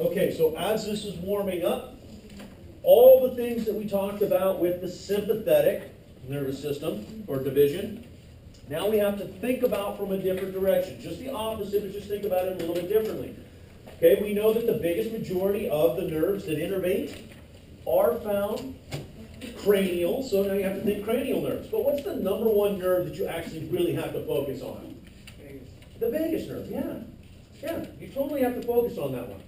Okay, so as this is warming up, all the things that we talked about with the sympathetic nervous system or division, now we have to think about from a different direction. Just the opposite, but just think about it a little bit differently. Okay, we know that the biggest majority of the nerves that innervate are found cranial, so now you have to think cranial nerves. But what's the number one nerve that you actually really have to focus on? The vagus nerve, yeah. Yeah, you totally have to focus on that one.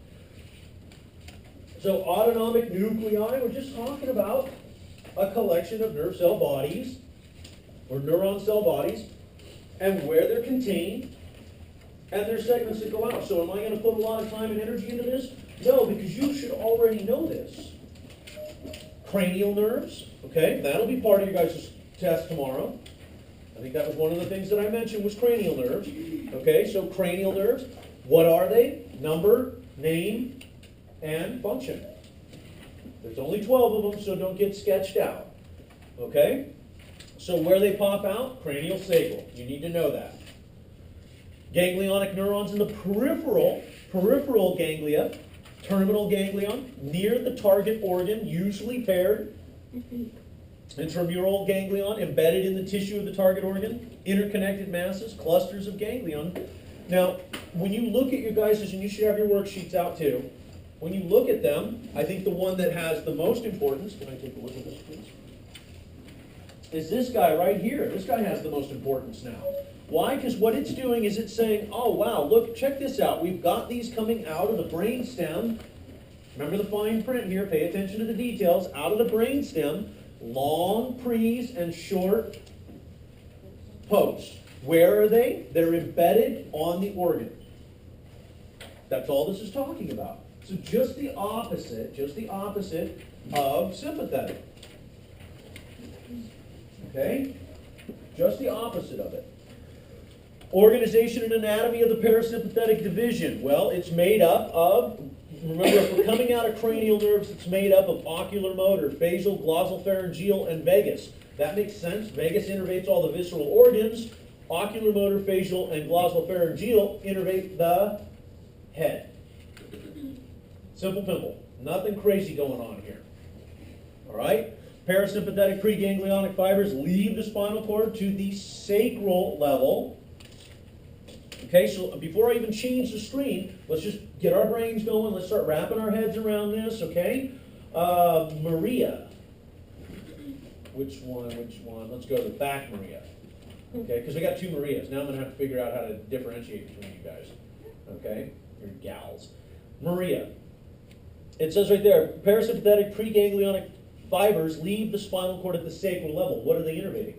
So autonomic nuclei, we're just talking about a collection of nerve cell bodies, or neuron cell bodies, and where they're contained, and their segments that go out. So am I going to put a lot of time and energy into this? No, because you should already know this. Cranial nerves, okay, that'll be part of your guys' test tomorrow. I think that was one of the things that I mentioned was cranial nerves. Okay, so cranial nerves, what are they? Number, name, and function. There's only 12 of them, so don't get sketched out. Okay? So where they pop out? Cranial sacral. You need to know that. Ganglionic neurons in the peripheral ganglia, terminal ganglion, near the target organ, usually paired. Intramural ganglion, embedded in the tissue of the target organ. Interconnected masses, clusters of ganglion. Now, when you look at your guys', and you should have your worksheets out too, when you look at them, I think the one that has the most importance, can I take a look at this please? Is this guy right here. This guy has the most importance now. Why? Because what it's doing is it's saying, oh wow, look, check this out. We've got these coming out of the brain stem. Remember the fine print here, pay attention to the details. Out of the brain stem, long pres and short posts. Where are they? They're embedded on the organ. That's all this is talking about. So just the opposite of sympathetic. Okay? Just the opposite of it. Organization and anatomy of the parasympathetic division. Well, it's made up of, remember, if we're coming out of cranial nerves, it's made up of oculomotor, facial, glossopharyngeal, and vagus. That makes sense. Vagus innervates all the visceral organs. Oculomotor, facial, and glossopharyngeal innervate the head. Simple pimple. Nothing crazy going on here. All right? Parasympathetic preganglionic fibers leave the spinal cord to the sacral level. Okay, so before I even change the screen, let's just get our brains going. Let's start wrapping our heads around this, okay? Maria. Which one? Let's go to the back Maria. Okay, because we got two Marias. Now I'm going to have to figure out how to differentiate between you guys. Okay? You're gals. Maria. It says right there, parasympathetic preganglionic fibers leave the spinal cord at the sacral level. What are they innervating?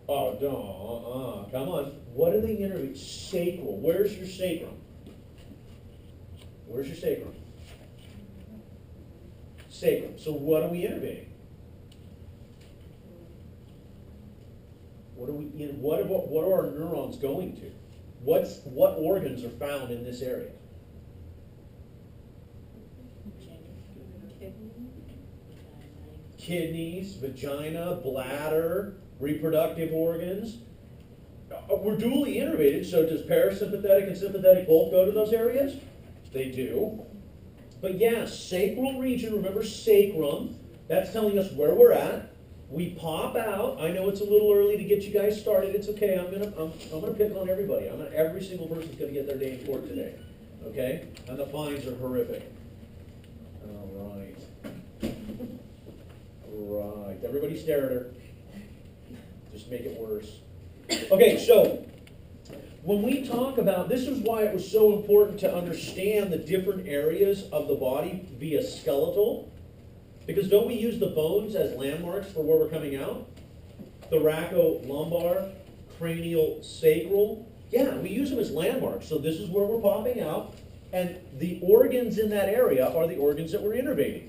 Oh, don't, come on. What are they innervating? Sacral. Where's your sacrum? Where's your sacrum? Sacrum. So what are we innervating? What are our neurons going to? What organs are found in this area? Kidneys, vagina, bladder, reproductive organs. We're dually innervated, so does parasympathetic and sympathetic both go to those areas? They do. But yes, sacral region, remember sacrum, that's telling us where we're at. We pop out. I know it's a little early to get you guys started. It's okay. I'm gonna pick on everybody. Every single person's gonna get their day in court today. Okay? And the fines are horrific. All right. Right. Everybody stare at her. Just make it worse. Okay, so when we talk about, this is why it was so important to understand the different areas of the body via skeletal. Because don't we use the bones as landmarks for where we're coming out? Thoracolumbar, cranial, sacral. Yeah, we use them as landmarks. So this is where we're popping out. And the organs in that area are the organs that we're innervating.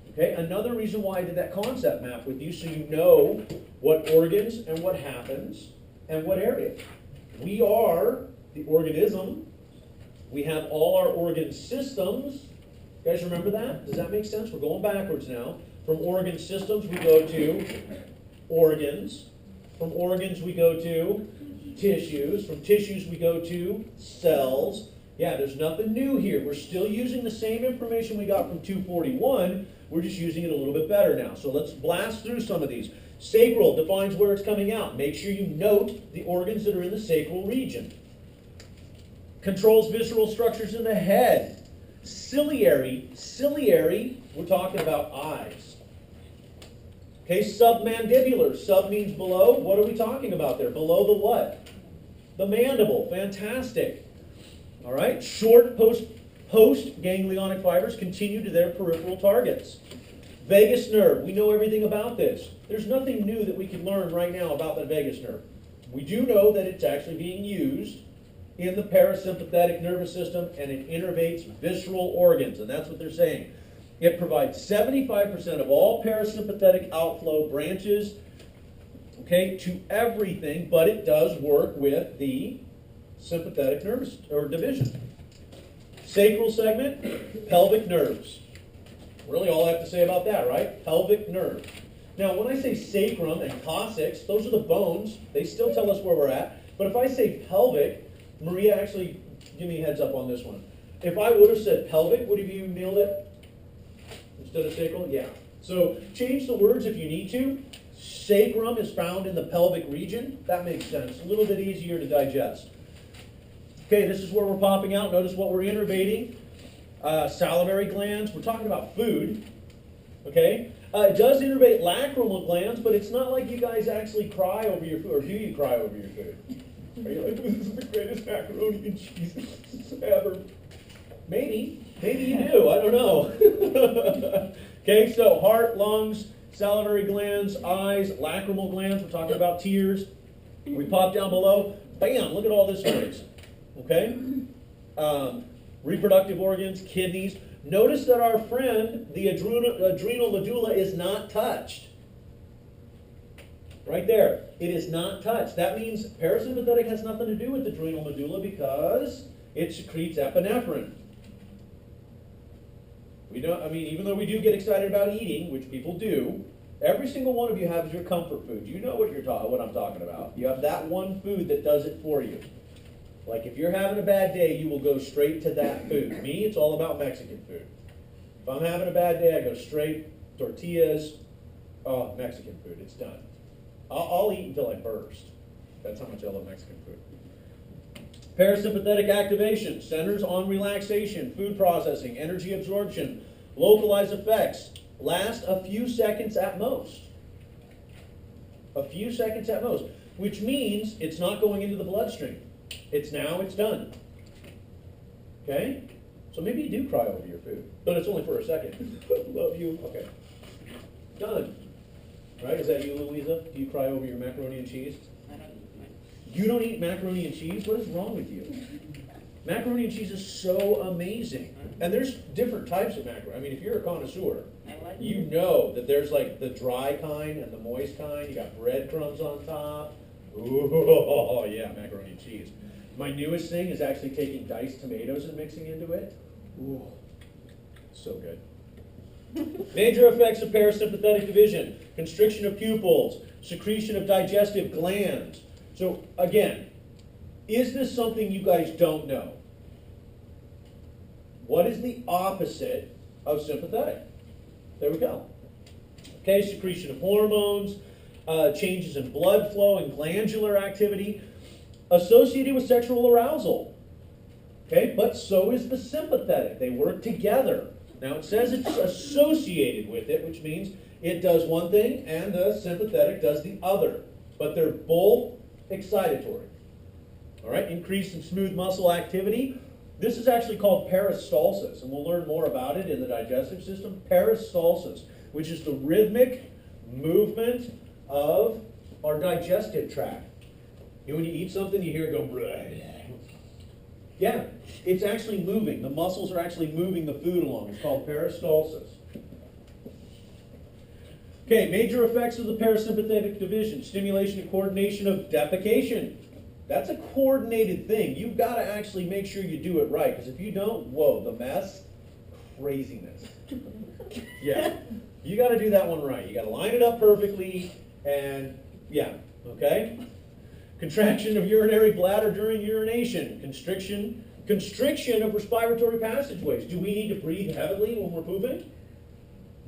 Okay, another reason why I did that concept map with you, so you know what organs and what happens and what area. We are the organism. We have all our organ systems. You guys remember that? Does that make sense? We're going backwards now. From organ systems, we go to organs. From organs, we go to tissues. From tissues we go to cells. Yeah, there's nothing new here. We're still using the same information we got from 241. We're just using it a little bit better now. So let's blast through some of these. Sacral defines where it's coming out. Make sure you note the organs that are in the sacral region. Controls visceral structures in the head. Ciliary, we're talking about eyes. Okay, submandibular. Sub means below. What are we talking about there? Below the what? The mandible. Fantastic. All right, short post-ganglionic fibers continue to their peripheral targets. Vagus nerve, we know everything about this. There's nothing new that we can learn right now about the vagus nerve. We do know that it's actually being used in the parasympathetic nervous system, and it innervates visceral organs, and that's what they're saying. It provides 75% of all parasympathetic outflow branches, okay, to everything, but it does work with the sympathetic nervous or division. Sacral segment, pelvic nerves. Really all I have to say about that, right? Pelvic nerve. Now, when I say sacrum and coccyx, those are the bones. They still tell us where we're at. But if I say pelvic, Maria, actually, give me a heads up on this one. If I would have said pelvic, would have you nailed it? Instead of sacral? Yeah. So change the words if you need to. Sacrum is found in the pelvic region. That makes sense. A little bit easier to digest. Okay, this is where we're popping out. Notice what we're innervating. Salivary glands. We're talking about food. Okay? It does innervate lacrimal glands, but it's not like you guys actually cry over your food. Or do you cry over your food? Are you like, this is the greatest macaroni and cheese ever? Maybe. Maybe you do. I don't know. Okay, so heart, lungs, salivary glands, eyes, lacrimal glands. We're talking about tears. We pop down below. Bam! Look at all this noise. Okay? Reproductive organs, kidneys. Notice that our friend, the adrenal medulla, is not touched. Right there. It is not touched. That means parasympathetic has nothing to do with the adrenal medulla because it secretes epinephrine. We don't, I mean, even though we do get excited about eating, which people do, every single one of you has your comfort food. You know what what I'm talking about. You have that one food that does it for you. Like if you're having a bad day, you will go straight to that food. Me, it's all about Mexican food. If I'm having a bad day, I go straight tortillas. Oh, Mexican food, it's done. I'll eat until I burst. That's how much I love Mexican food. Parasympathetic activation centers on relaxation, food processing, energy absorption, localized effects. Last a few seconds at most. A few seconds at most, which means it's not going into the bloodstream. It's done. Okay? So maybe you do cry over your food, but it's only for a second. Love you. Okay. Done. Right? Is that you, Louisa? Do you cry over your macaroni and cheese? I don't eat macaroni. You don't eat macaroni and cheese? What is wrong with you? Macaroni and cheese is so amazing. And there's different types of macaroni. I mean, if you're a connoisseur, you know that there's like the dry kind and the moist kind. You got breadcrumbs on top. Ooh, yeah, macaroni and cheese. My newest thing is actually taking diced tomatoes and mixing into it. Ooh, so good. Major effects of parasympathetic division: constriction of pupils, secretion of digestive glands. So again, is this something you guys don't know? What is the opposite of sympathetic? There we go. Okay, secretion of hormones, changes in blood flow and glandular activity associated with sexual arousal. Okay, but so is the sympathetic. They work together. Now it says it's associated with it, which means it does one thing and the sympathetic does the other. But they're both excitatory. All right, increase in smooth muscle activity. This is actually called peristalsis, and we'll learn more about it in the digestive system. Peristalsis, which is the rhythmic movement of our digestive tract. You know, when you eat something, you hear it go, bleh. Yeah, it's actually moving. The muscles are actually moving the food along. It's called peristalsis. Okay, major effects of the parasympathetic division: stimulation and coordination of defecation. That's a coordinated thing. You've got to actually make sure you do it right, because if you don't, whoa, the mess, craziness. Yeah, you got to do that one right. You got to line it up perfectly, and yeah, okay? Contraction of urinary bladder during urination. Constriction of respiratory passageways. Do we need to breathe heavily when we're pooping?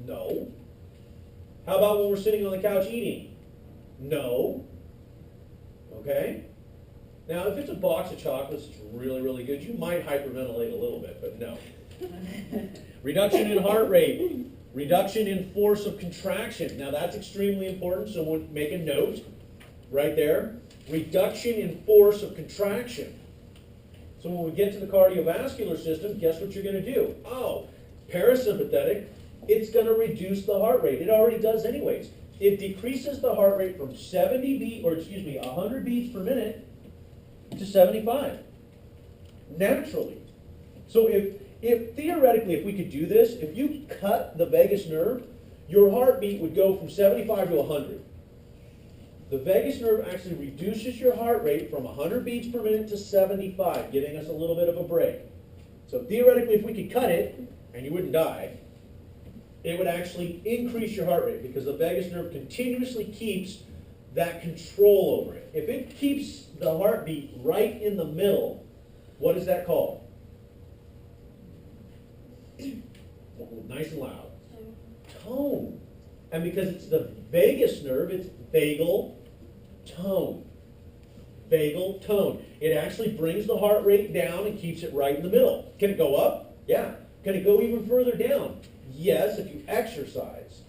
No. How about when we're sitting on the couch eating? No. Okay? Now, if it's a box of chocolates, it's really, really good. You might hyperventilate a little bit, but no. Reduction in heart rate. Reduction in force of contraction. Now, that's extremely important, so we'll make a note right there. Reduction in force of contraction. So when we get to the cardiovascular system, guess what you're going to do? Oh, parasympathetic, it's going to reduce the heart rate. It already does anyways. It decreases the heart rate from 100 beats per minute to 75, naturally. So if theoretically, if we could do this, if you cut the vagus nerve, your heartbeat would go from 75 to 100. The vagus nerve actually reduces your heart rate from 100 beats per minute to 75, giving us a little bit of a break. So theoretically, if we could cut it, and you wouldn't die, it would actually increase your heart rate because the vagus nerve continuously keeps that control over it. If it keeps the heartbeat right in the middle, what is that called? Nice and loud. Tone. And because it's the vagus nerve, it's vagal tone. Vagal tone. It actually brings the heart rate down and keeps it right in the middle. Can it go up? Yeah. Can it go even further down? Yes, if you exercise.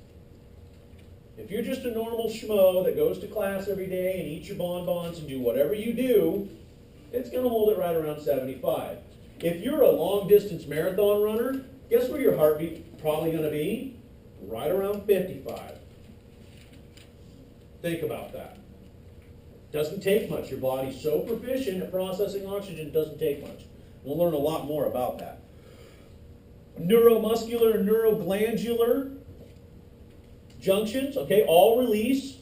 If you're just a normal schmo that goes to class every day and eats your bonbons and do whatever you do, it's going to hold it right around 75. If you're a long-distance marathon runner, guess where your heartbeat probably going to be? Right around 55. Think about that. Doesn't take much. Your body's so proficient at processing oxygen, it doesn't take much. We'll learn a lot more about that. Neuromuscular and neuroglandular junctions, okay, all release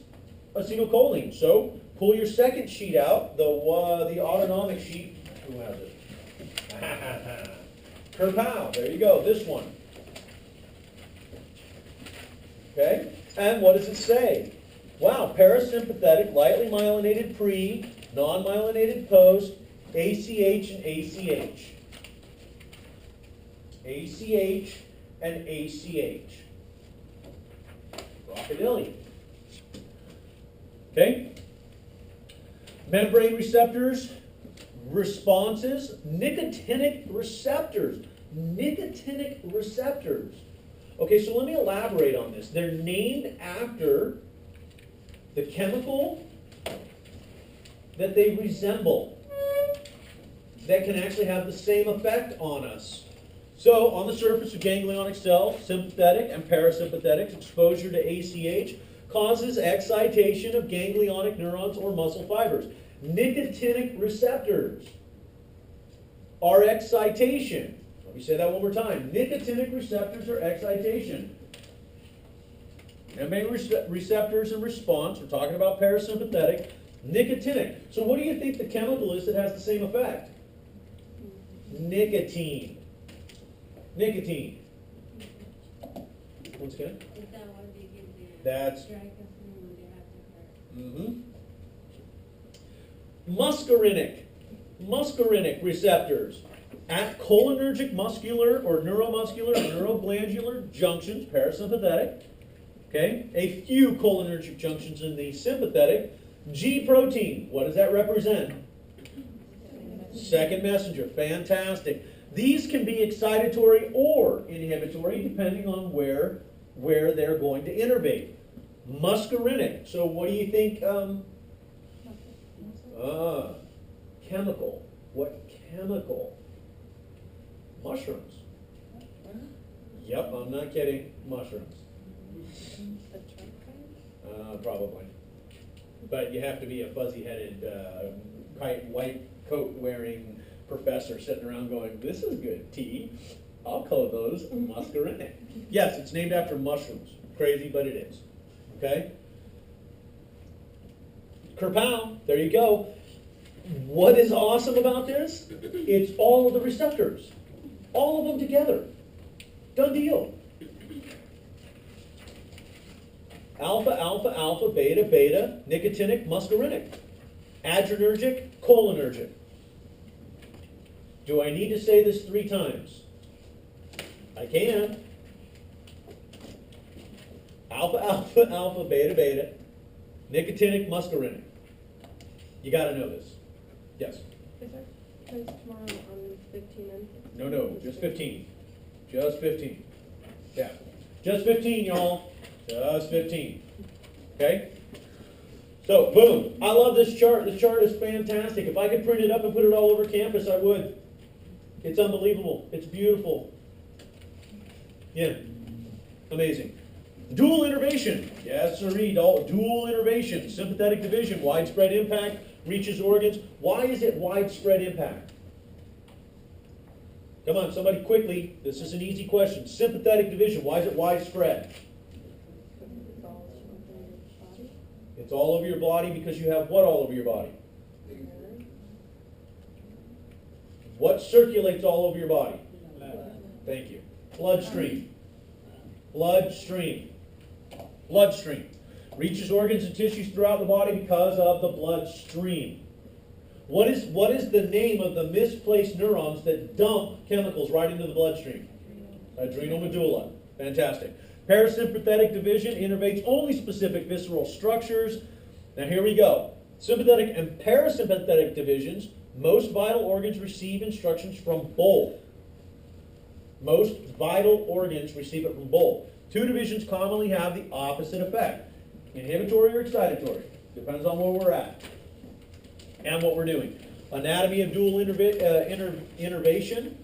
acetylcholine. So pull your second sheet out, the autonomic sheet. Who has it? Kerpow, there you go, this one. Okay, and what does it say? Wow, parasympathetic, lightly myelinated pre, non-myelinated post, ACH and ACH. ACH and ACH. Rockabilly. Okay? Membrane receptors, responses, nicotinic receptors. Nicotinic receptors. Okay, so let me elaborate on this. They're named after the chemical that they resemble that can actually have the same effect on us. So, on the surface of ganglionic cells, sympathetic and parasympathetic exposure to ACH causes excitation of ganglionic neurons or muscle fibers. Nicotinic receptors are excitation. Let me say that one more time. Nicotinic receptors are excitation. Membrane receptors and response, we're talking about parasympathetic. Nicotinic. So what do you think the chemical is that has the same effect? Nicotine. Nicotine. Once again? That's. Muscarinic receptors at cholinergic muscular or neuromuscular or neuroglandular junctions, parasympathetic. Okay, a few cholinergic junctions in the sympathetic. G protein, what does that represent? Second messenger, fantastic. These can be excitatory or inhibitory depending on where they're going to innervate. Muscarinic, so what do you think? Chemical. What chemical? Mushrooms. Yep, I'm not kidding. Mushrooms. Probably. But you have to be a fuzzy-headed, white coat-wearing professor sitting around going, this is good tea. I'll call those muscarinic. Yes, it's named after mushrooms. Crazy, but it is. Okay? Kerpow, there you go. What is awesome about this? It's all of the receptors. All of them together. Done deal. Alpha, alpha, alpha, beta, beta, nicotinic, muscarinic. Adrenergic, cholinergic. Do I need to say this 3 times? I can. Alpha, alpha, alpha, beta, beta. Nicotinic, muscarinic. You got to know this. Yes? Is there class tomorrow on 15 and 16? No, just 15. Just 15. Yeah. Just 15, y'all. Just 15. Okay? So, boom. I love this chart. This chart is fantastic. If I could print it up and put it all over campus, I would. It's unbelievable. It's beautiful. Yeah. Amazing. Dual innervation. Yes, sirree. Dual innervation. Sympathetic division. Widespread impact. Reaches organs. Why is it widespread impact? Come on, somebody quickly. This is an easy question. Sympathetic division. Why is it widespread? It's all over your body because you have what all over your body? What circulates all over your body? Thank you. Bloodstream. Bloodstream. Bloodstream. Reaches organs and tissues throughout the body because of the bloodstream. What is the name of the misplaced neurons that dump chemicals right into the bloodstream? Adrenal medulla. Fantastic. Parasympathetic division innervates only specific visceral structures. Now here we go. Sympathetic and parasympathetic divisions, most vital organs receive instructions from both. Most vital organs receive it from both. 2 divisions commonly have the opposite effect. Inhibitory or excitatory. Depends on where we're at and what we're doing. Anatomy of dual innervation.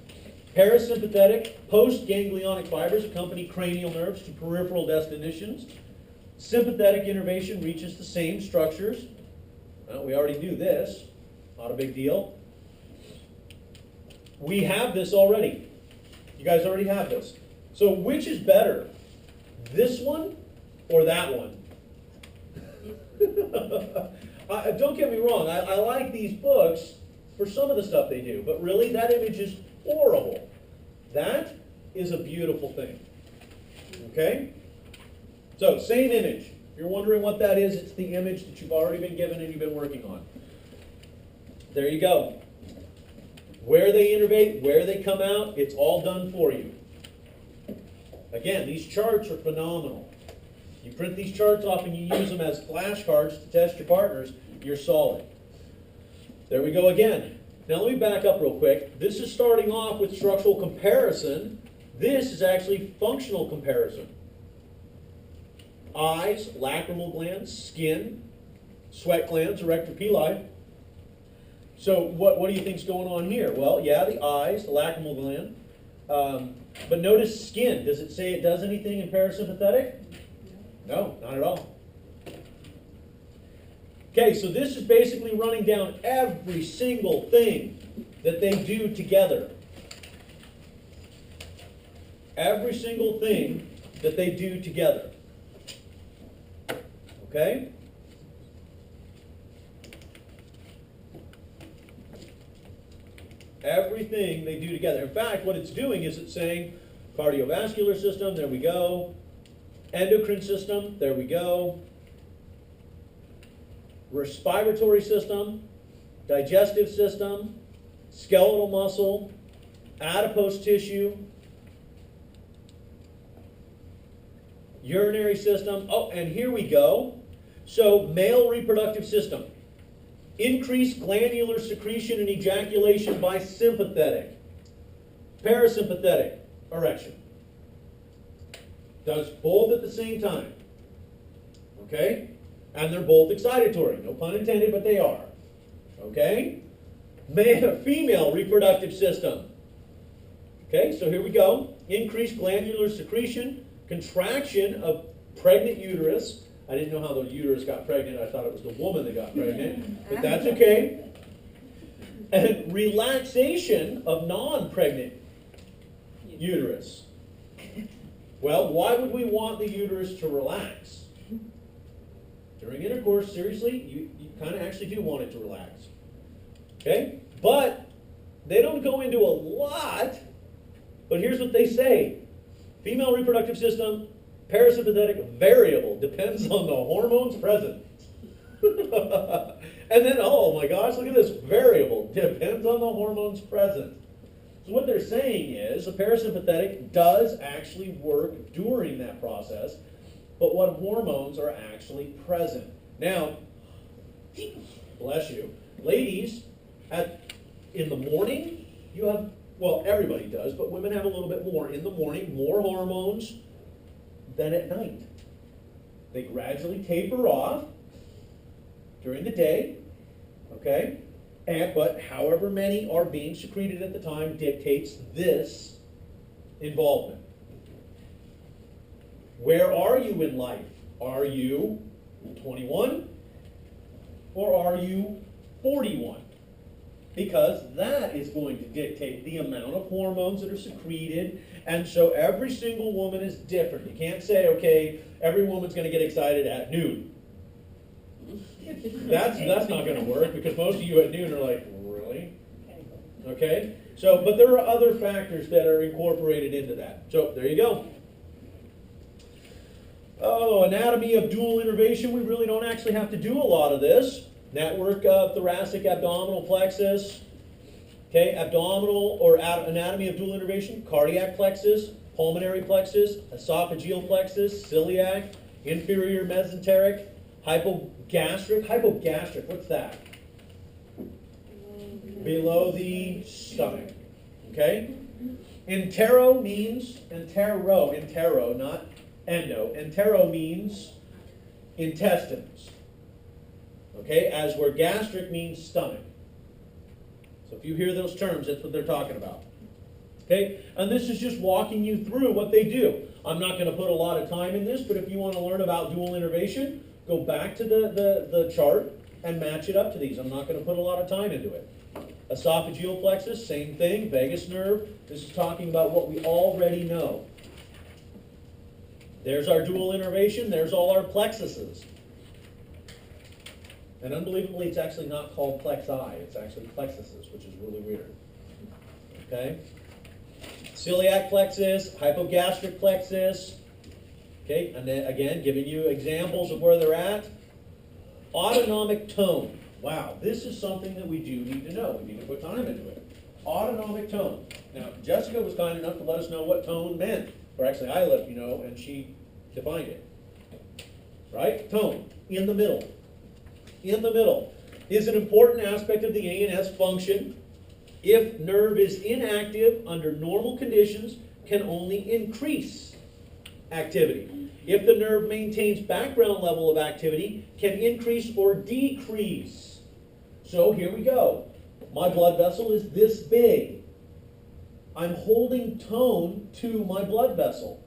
Parasympathetic, post-ganglionic fibers accompany cranial nerves to peripheral destinations. Sympathetic innervation reaches the same structures. Well, we already knew this. Not a big deal. We have this already. You guys already have this. So which is better? This one or that one? Don't get me wrong. I like these books for some of the stuff they do. But really, that image is horrible. That is a beautiful thing. Okay? So, same image. If you're wondering what that is, it's the image that you've already been given and you've been working on. There you go. Where they innervate, where they come out, it's all done for you. Again, these charts are phenomenal. You print these charts off and you use them as flashcards to test your partners, you're solid. There we go again. Now let me back up real quick. This is starting off with structural comparison. This is actually functional comparison. Eyes, lacrimal glands, skin, sweat glands, erector pili. So what do you think's going on here? Well, yeah, the eyes, the lacrimal gland. But notice skin. Does it say it does anything in parasympathetic? No, not at all. Okay, so this is basically running down every single thing that they do together. Every single thing that they do together. Okay? Everything they do together. In fact, what it's doing is it's saying cardiovascular system, there we go. Endocrine system, there we go. Respiratory system, digestive system, skeletal muscle, adipose tissue, urinary system. Oh, and here we go. So, male reproductive system. Increased glandular secretion and ejaculation by sympathetic. Parasympathetic, erection. Does both at the same time. Okay? And they're both excitatory. No pun intended, but they are. Okay? Female reproductive system. Okay, so here we go. Increased glandular secretion, contraction of pregnant uterus. I didn't know how the uterus got pregnant. I thought it was the woman that got pregnant. But that's okay. And relaxation of non-pregnant uterus. Well, why would we want the uterus to relax? During intercourse, seriously, you kind of actually do want it to relax. Okay? But they don't go into a lot. But here's what they say. Female reproductive system, parasympathetic, variable, depends on the hormones present. And then, oh my gosh, look at this variable, depends on the hormones present. So what they're saying is the parasympathetic does actually work during that process, but what hormones are actually present. Now, bless you, ladies, in the morning, you have, well, everybody does, but women have a little bit more. In the morning, more hormones than at night. They gradually taper off during the day, okay? But however many are being secreted at the time dictates this involvement. Where are you in life? Are you 21 or are you 41? Because that is going to dictate the amount of hormones that are secreted, and so every single woman is different. You can't say, okay, every woman's going to get excited at noon. That's not going to work, because most of you at noon are like, really? Okay? So, but there are other factors that are incorporated into that. So, there you go. Oh, anatomy of dual innervation. We really don't actually have to do a lot of this. Network of thoracic abdominal plexus. Okay, abdominal or anatomy of dual innervation. Cardiac plexus, pulmonary plexus, esophageal plexus, celiac, inferior mesenteric, hypogastric. Hypogastric, what's that? Below the stomach. Okay? Entero means, entero, not endo. Entero means intestines. Okay? As where gastric means stomach. So if you hear those terms, that's what they're talking about. Okay? And this is just walking you through what they do. I'm not going to put a lot of time in this, but if you want to learn about dual innervation, go back to the chart and match it up to these. I'm not going to put a lot of time into it. Esophageal plexus, same thing. Vagus nerve. This is talking about what we already know. There's our dual innervation. There's all our plexuses. And unbelievably, it's actually not called plexi. It's actually plexuses, which is really weird. Okay? Celiac plexus, hypogastric plexus. Okay, and then again, giving you examples of where they're at. Autonomic tone. Wow, this is something that we do need to know. We need to put time into it. Autonomic tone. Now, Jessica was kind enough to let us know what tone meant. Or actually, I let you know, and she defined it. Right? Tone. In the middle. In the middle. Is an important aspect of the ANS function. If nerve is inactive under normal conditions, can only increase activity. If the nerve maintains background level of activity, can increase or decrease. So here we go. My blood vessel is this big. I'm holding tone to my blood vessel.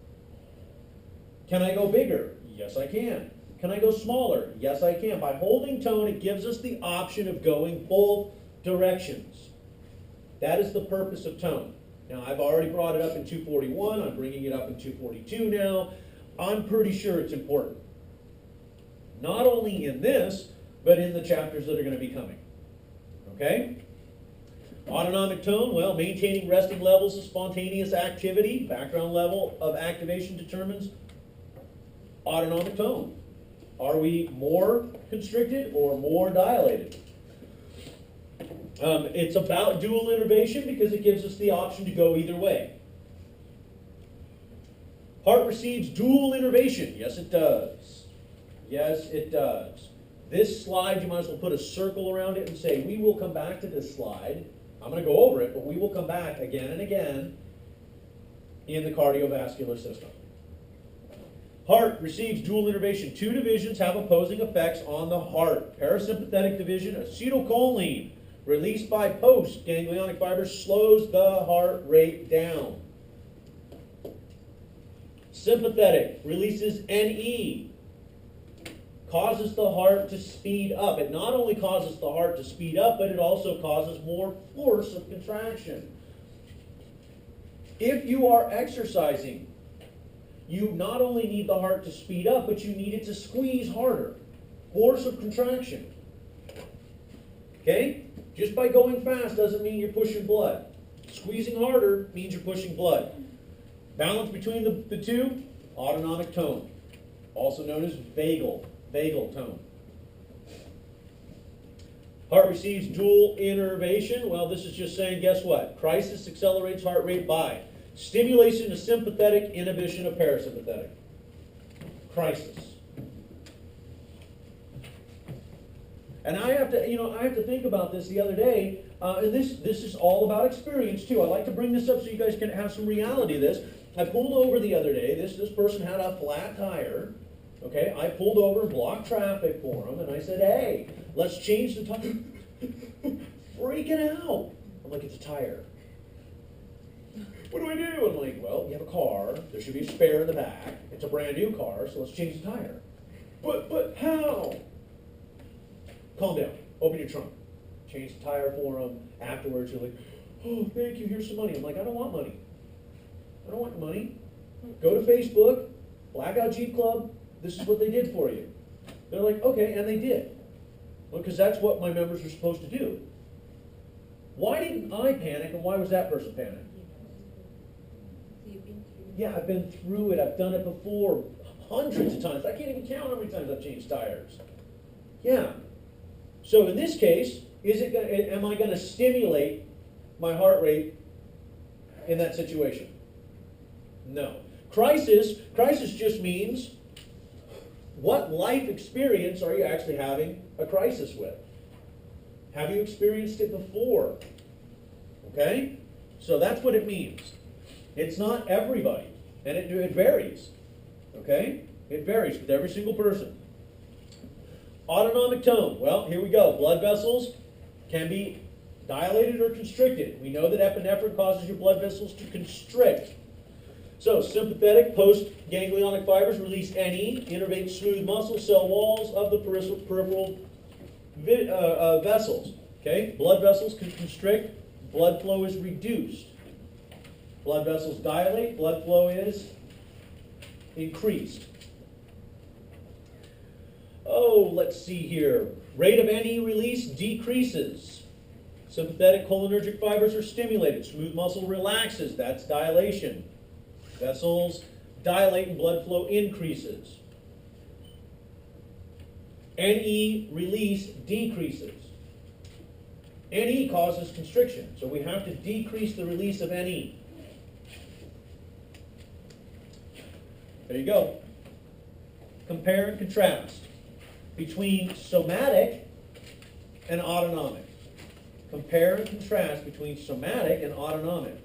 Can I go bigger? Yes, I can. Can I go smaller? Yes, I can. By holding tone, it gives us the option of going both directions. That is the purpose of tone. Now, I've already brought it up in 241. I'm bringing it up in 242 now. I'm pretty sure it's important. Not only in this, but in the chapters that are going to be coming. Okay? Autonomic tone, well, maintaining resting levels of spontaneous activity. Background level of activation determines autonomic tone. Are we more constricted or more dilated? It's about dual innervation because it gives us the option to go either way. Heart receives dual innervation. Yes, it does. Yes, it does. This slide, you might as well put a circle around it and say, we will come back to this slide. I'm going to go over it, but we will come back again and again in the cardiovascular system. Heart receives dual innervation. Two divisions have opposing effects on the heart. Parasympathetic division, acetylcholine, released by post-ganglionic fibers, slows the heart rate down. Sympathetic releases NE, causes the heart to speed up. It not only causes the heart to speed up, but it also causes more force of contraction. If you are exercising, you not only need the heart to speed up, but you need it to squeeze harder. Force of contraction. Okay? Just by going fast doesn't mean you're pushing blood. Squeezing harder means you're pushing blood. Balance between the two, autonomic tone. Also known as vagal tone. Heart receives dual innervation. Well, this is just saying, guess what? Crisis accelerates heart rate by stimulation of sympathetic, inhibition of parasympathetic. Crisis. And I have to think about this the other day, and this is all about experience too. I like to bring this up so you guys can have some reality of this. I pulled over the other day. This person had a flat tire. Okay, I pulled over and blocked traffic for him, and I said, "Hey, let's change the tire." Freaking out. I'm like, "It's a tire." What do I do? I'm like, "Well, you have a car. There should be a spare in the back. It's a brand new car, so let's change the tire." But how? Calm down. Open your trunk. Change the tire for him. Afterwards, you're like, "Oh, thank you. Here's some money." I'm like, "I don't want money. I don't want your money. Go to Facebook, Blackout Jeep Club. This is what they did for you." They're like, "Okay," and they did. Well, because that's what my members are supposed to do. Why didn't I panic, and why was that person panic? Yeah, I've been through it. I've done it before hundreds of times. I can't even count how many times I've changed tires. Yeah. So in this case, am I going to stimulate my heart rate in that situation? No. Crisis just means, what life experience are you actually having a crisis with? Have you experienced it before? Okay? So that's what it means. It's not everybody, and it varies. Okay? It varies with every single person. Autonomic tone. Well, here we go. Blood vessels can be dilated or constricted. We know that epinephrine causes your blood vessels to constrict. So, sympathetic post-ganglionic fibers release NE, innervate smooth muscle cell walls of the peripheral vessels. Okay? Blood vessels can constrict, blood flow is reduced. Blood vessels dilate, blood flow is increased. Oh, let's see here. Rate of NE release decreases. Sympathetic cholinergic fibers are stimulated. Smooth muscle relaxes. That's dilation. Vessels dilate and blood flow increases. NE release decreases. NE causes constriction, so we have to decrease the release of NE. There you go. Compare and contrast between somatic and autonomic. Compare and contrast between somatic and autonomic.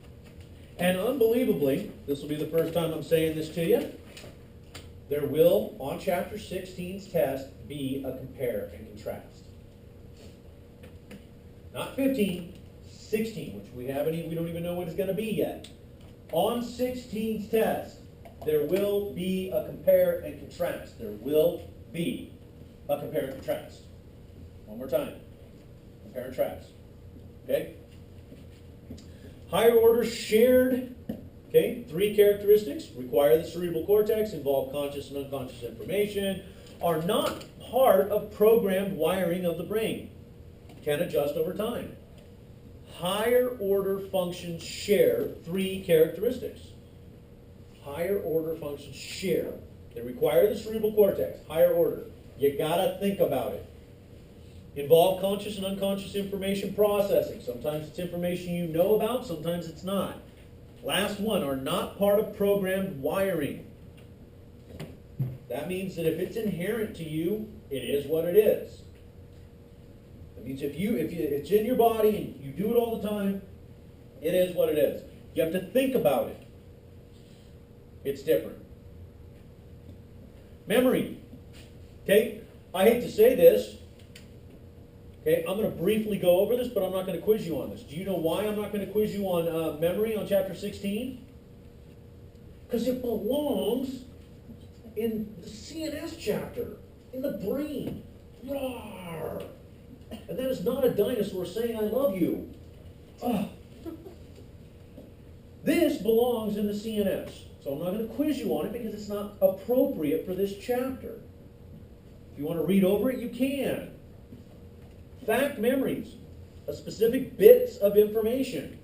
And unbelievably, this will be the first time I'm saying this to you, there will, on Chapter 16's test, be a compare and contrast. Not 15, 16, which we don't even know what it's going to be yet. On 16's test, there will be a compare and contrast. There will be a compare and contrast. One more time. Compare and contrast. Okay? Higher order shared, okay, 3 characteristics, require the cerebral cortex, involve conscious and unconscious information, are not part of programmed wiring of the brain, can adjust over time. Higher order functions share 3 characteristics. Higher order functions share. They require the cerebral cortex, higher order. You gotta think about it. Involve conscious and unconscious information processing. Sometimes it's information you know about, sometimes it's not. Last one, are not part of programmed wiring. That means that if it's inherent to you, it is what it is. That means if it's in your body and you do it all the time, it is what it is. You have to think about it. It's different. Memory. Okay? I hate to say this. Okay, I'm going to briefly go over this, but I'm not going to quiz you on this. Do you know why I'm not going to quiz you on memory on Chapter 16? Because it belongs in the CNS chapter, in the brain. Rawr. And that is not a dinosaur saying, "I love you." Oh. This belongs in the CNS. So I'm not going to quiz you on it because it's not appropriate for this chapter. If you want to read over it, you can. Fact memories, a specific bits of information.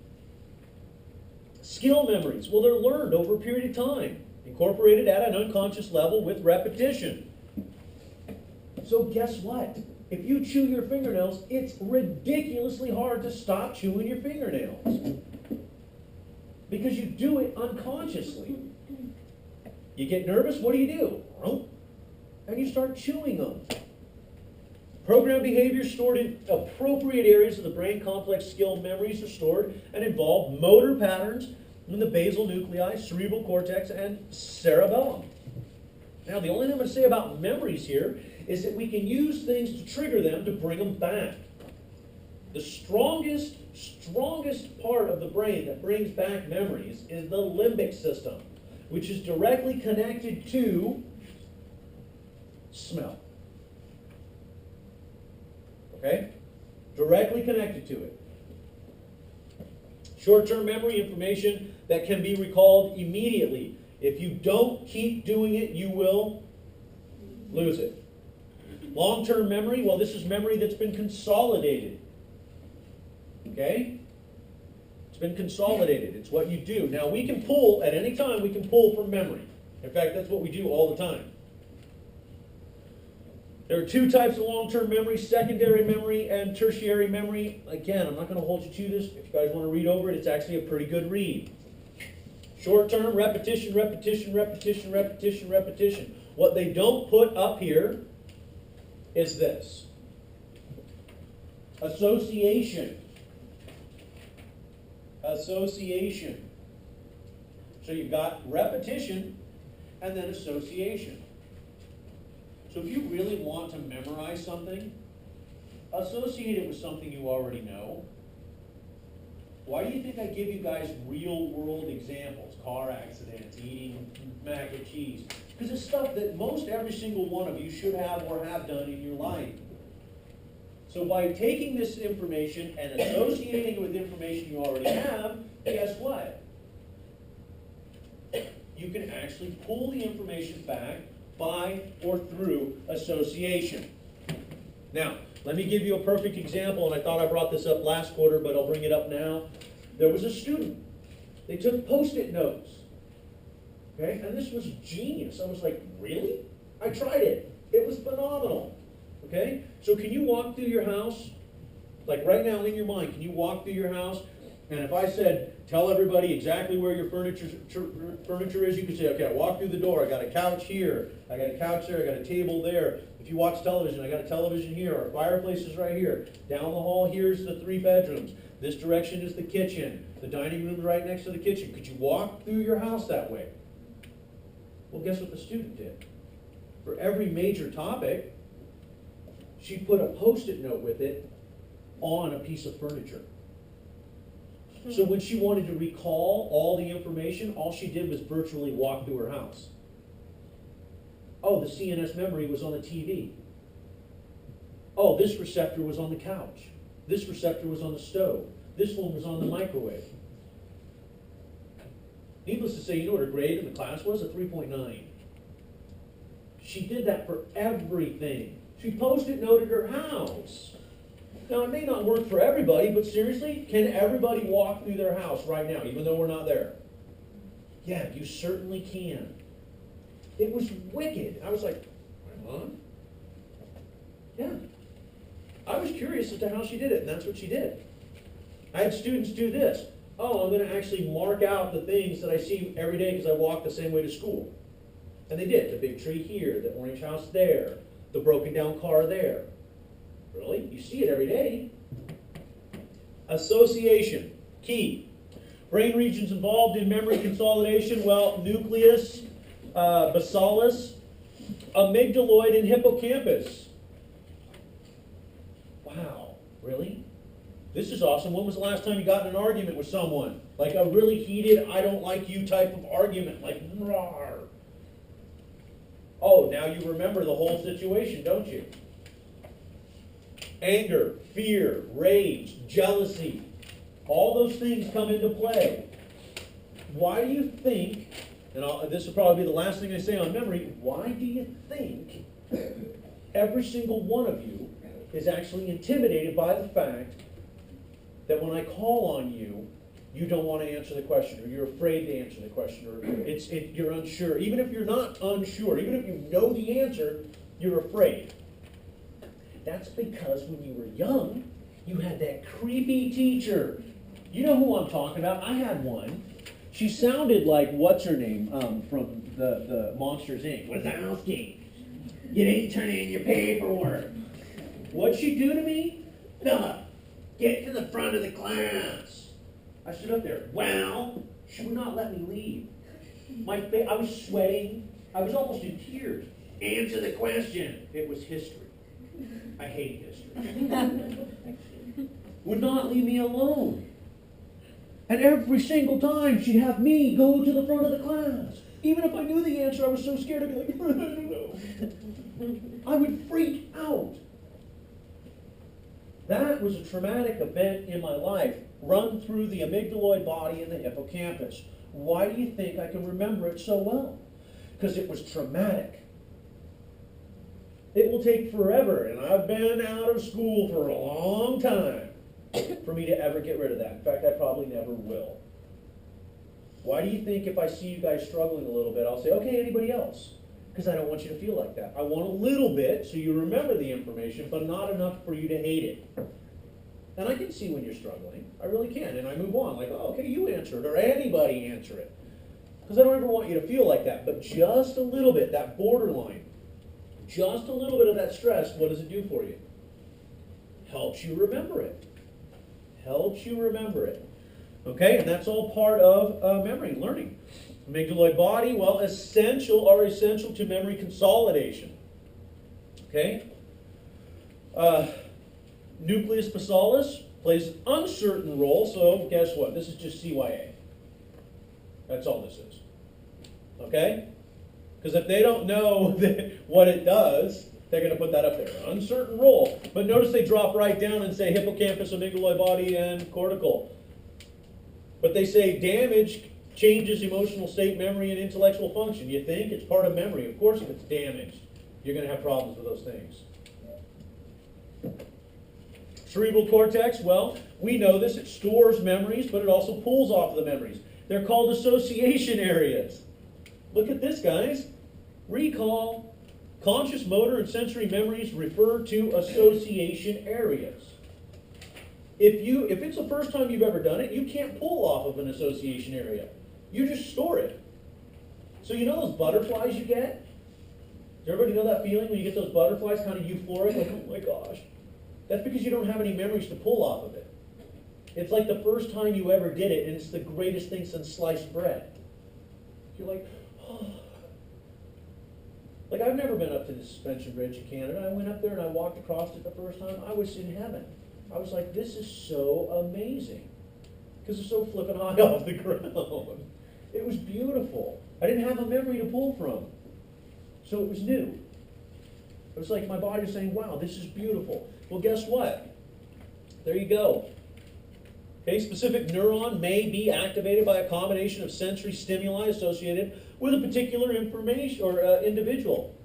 Skill memories, well, they're learned over a period of time, incorporated at an unconscious level with repetition. So guess what? If you chew your fingernails, it's ridiculously hard to stop chewing your fingernails. Because you do it unconsciously. You get nervous, what do? And you start chewing them. Program behavior stored in appropriate areas of the brain. Complex skill memories are stored and involve motor patterns in the basal nuclei, cerebral cortex, and cerebellum. Now, the only thing I'm going to say about memories here is that we can use things to trigger them to bring them back. The strongest part of the brain that brings back memories is the limbic system, which is directly connected to smell. Okay? Directly connected to it. Short-term memory information that can be recalled immediately. If you don't keep doing it, you will lose it. Long-term memory, well, this is memory that's been consolidated. Okay? It's been consolidated. It's what you do. Now, we can pull, at any time, we can pull from memory. In fact, that's what we do all the time. There are two types of long-term memory, secondary memory and tertiary memory. Again, I'm not going to hold you to this. If you guys want to read over it, it's actually a pretty good read. Short-term, repetition, repetition, repetition, repetition, repetition. What they don't put up here is this. Association. Association. So you've got repetition and then association. So if you really want to memorize something, associate it with something you already know. Why do you think I give you guys real-world examples? Car accidents, eating mac and cheese. Because it's stuff that most every single one of you should have or have done in your life. So by taking this information and associating it with information you already have, guess what? You can actually pull the information back by or through association. Now, let me give you a perfect example, and I thought I brought this up last quarter, but I'll bring it up now. There was a student. They took Post-it notes. Okay, and this was genius. I was like, really? I tried it. It was phenomenal. Okay, so can you walk through your house? Like right now in your mind, can you walk through your house? And if I said, tell everybody exactly where your furniture is, you could say, okay, I walk through the door, I got a couch here, I got a couch there, I got a table there. If you watch television, I got a television here, our fireplace is right here. Down the hall, here's the 3 bedrooms. This direction is the kitchen. The dining room is right next to the kitchen. Could you walk through your house that way? Well, guess what the student did? For every major topic, she put a Post-it note with it on a piece of furniture. So when she wanted to recall all the information, all she did was virtually walk through her house. Oh, the CNS memory was on the TV. Oh, this receptor was on the couch. This receptor was on the stove. This one was on the microwave. Needless to say, you know what her grade in the class was? A 3.9. She did that for everything. She Post-it noted her house. Now, it may not work for everybody, but seriously, can everybody walk through their house right now, even though we're not there? Yeah, you certainly can. It was wicked. I was like, huh? Yeah. I was curious as to how she did it, and that's what she did. I had students do this. Oh, I'm going to actually mark out the things that I see every day because I walk the same way to school. And they did. The big tree here, the orange house there, the broken down car there. Really? You see it every day. Association. Key. Brain regions involved in memory consolidation. Well, nucleus, basalis, amygdaloid, and hippocampus. Wow. Really? This is awesome. When was the last time you got in an argument with someone? Like a really heated, I don't like you type of argument. Like, rawr. Oh, now you remember the whole situation, don't you? Anger, fear, rage, jealousy, all those things come into play. Why do you think, and this will probably be the last thing I say on memory, why do you think every single one of you is actually intimidated by the fact that when I call on you, you don't want to answer the question, or you're afraid to answer the question, or you're unsure. Even if you're not unsure, even if you know the answer, you're afraid. That's because when you were young, you had that creepy teacher. You know who I'm talking about? I had one. She sounded like, what's her name, from the Monsters, Inc. Wazowski. You didn't turn in your paperwork. What'd she do to me? Philip, get to the front of the class. I stood up there. Well, she would not let me leave. I was sweating. I was almost in tears. Answer the question. It was history. I hate history. Would not leave me alone. And every single time she'd have me go to the front of the class. Even if I knew the answer, I was so scared I'd be like, I don't know. I would freak out. That was a traumatic event in my life, run through the amygdaloid body and the hippocampus. Why do you think I can remember it so well? Because it was traumatic. It will take forever, and I've been out of school for a long time, for me to ever get rid of that. In fact, I probably never will. Why do you think if I see you guys struggling a little bit, I'll say, okay, anybody else? Because I don't want you to feel like that. I want a little bit so you remember the information, but not enough for you to hate it. And I can see when you're struggling. I really can. And I move on, like, oh, okay, you answer it, or anybody answer it. Because I don't ever want you to feel like that. But just a little bit, that borderline, just a little bit of that stress, what does it do for you? Helps you remember it. Helps you remember it. Okay, and that's all part of memory, learning. Amygdaloid body, well, essential to memory consolidation. Okay? Nucleus basalis plays an uncertain role, so guess what? This is just CYA. That's all this is. Okay? Because if they don't know what it does, they're going to put that up there. Uncertain role. But notice they drop right down and say hippocampus, amygdaloid body, and cortical. But they say damage changes emotional state, memory, and intellectual function. You think it's part of memory. Of course, if it's damaged, you're going to have problems with those things. Cerebral cortex, well, we know this. It stores memories, but it also pulls off of the memories. They're called association areas. Look at this, guys. Recall. Conscious motor and sensory memories refer to association areas. If it's the first time you've ever done it, you can't pull off of an association area. You just store it. So you know those butterflies you get? Does everybody know that feeling when you get those butterflies, kind of euphoric, like, oh my gosh? That's because you don't have any memories to pull off of it. It's like the first time you ever did it, and it's the greatest thing since sliced bread. You're like, oh. Like, I've never been up to the suspension bridge in Canada. I went up there and I walked across it the first time. I was in heaven. I was like, this is so amazing. Because it's so flippin' high off the ground. It was beautiful. I didn't have a memory to pull from. So it was new. It was like my body was saying, wow, this is beautiful. Well, guess what? There you go. A specific neuron may be activated by a combination of sensory stimuli associated with a particular information or individual.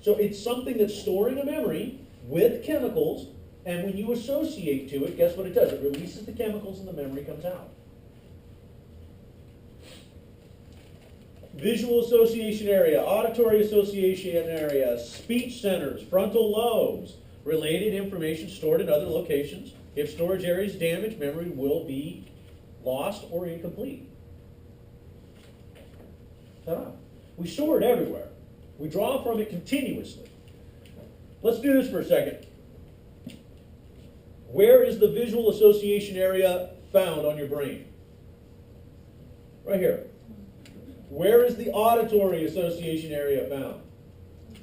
So it's something that's storing a memory with chemicals, and when you associate to it, guess what it does? It releases the chemicals and the memory comes out. Visual association area, auditory association area, speech centers, frontal lobes, related information stored in other locations. If storage area is damaged, memory will be lost or incomplete. We store it everywhere. We draw from it continuously. Let's do this for a second. Where is the visual association area found on your brain? Right here. Where is the auditory association area found?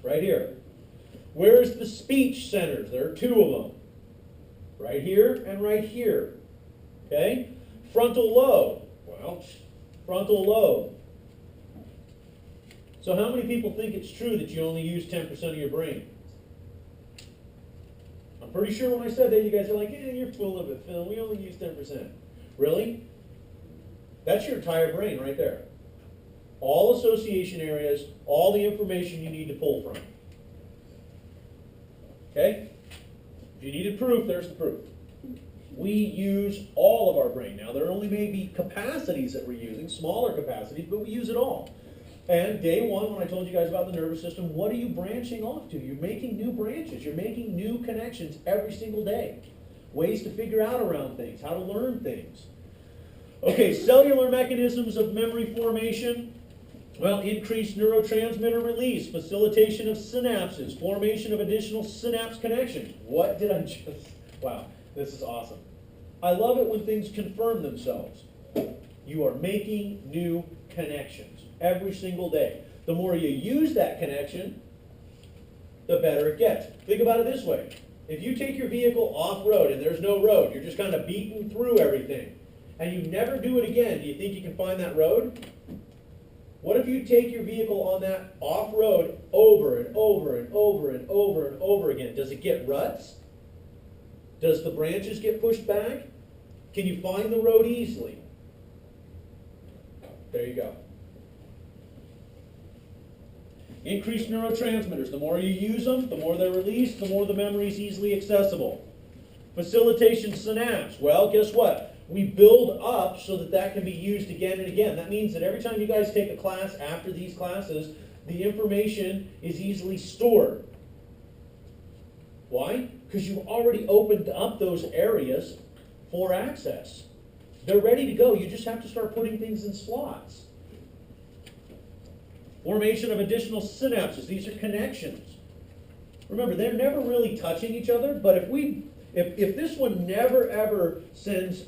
Right here. Where is the speech centers? There are two of them. Right here and right here. Okay? Frontal lobe. Well, frontal lobe. So how many people think it's true that you only use 10% of your brain? I'm pretty sure when I said that, you guys are like, yeah, you're full of it, Phil. We only use 10%. Really? That's your entire brain right there. All association areas, all the information you need to pull from. Okay? If you needed proof, there's the proof. We use all of our brain. Now, there only may be capacities that we're using, smaller capacities, but we use it all. And day one, when I told you guys about the nervous system, what are you branching off to? You're making new branches. You're making new connections every single day. Ways to figure out around things, how to learn things. Okay, cellular mechanisms of memory formation. Well, increased neurotransmitter release, facilitation of synapses, formation of additional synapse connections. What did I just... Wow, this is awesome. I love it when things confirm themselves. You are making new connections every single day. The more you use that connection, the better it gets. Think about it this way. If you take your vehicle off-road and there's no road, you're just kind of beating through everything, and you never do it again, do you think you can find that road? What if you take your vehicle on that off-road over and over and over and over and over again? Does it get ruts? Does the branches get pushed back? Can you find the road easily? There you go. Increased neurotransmitters. The more you use them, the more they're released, the more the memory is easily accessible. Facilitation synapse. Well, guess what? We build up so that that can be used again and again. That means that every time you guys take a class after these classes, the information is easily stored. Why? Because you've already opened up those areas for access. They're ready to go. You just have to start putting things in slots. Formation of additional synapses. These are connections. Remember, they're never really touching each other, but if this one never ever sends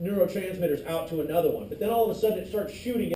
neurotransmitters out to another one, but then all of a sudden it starts shooting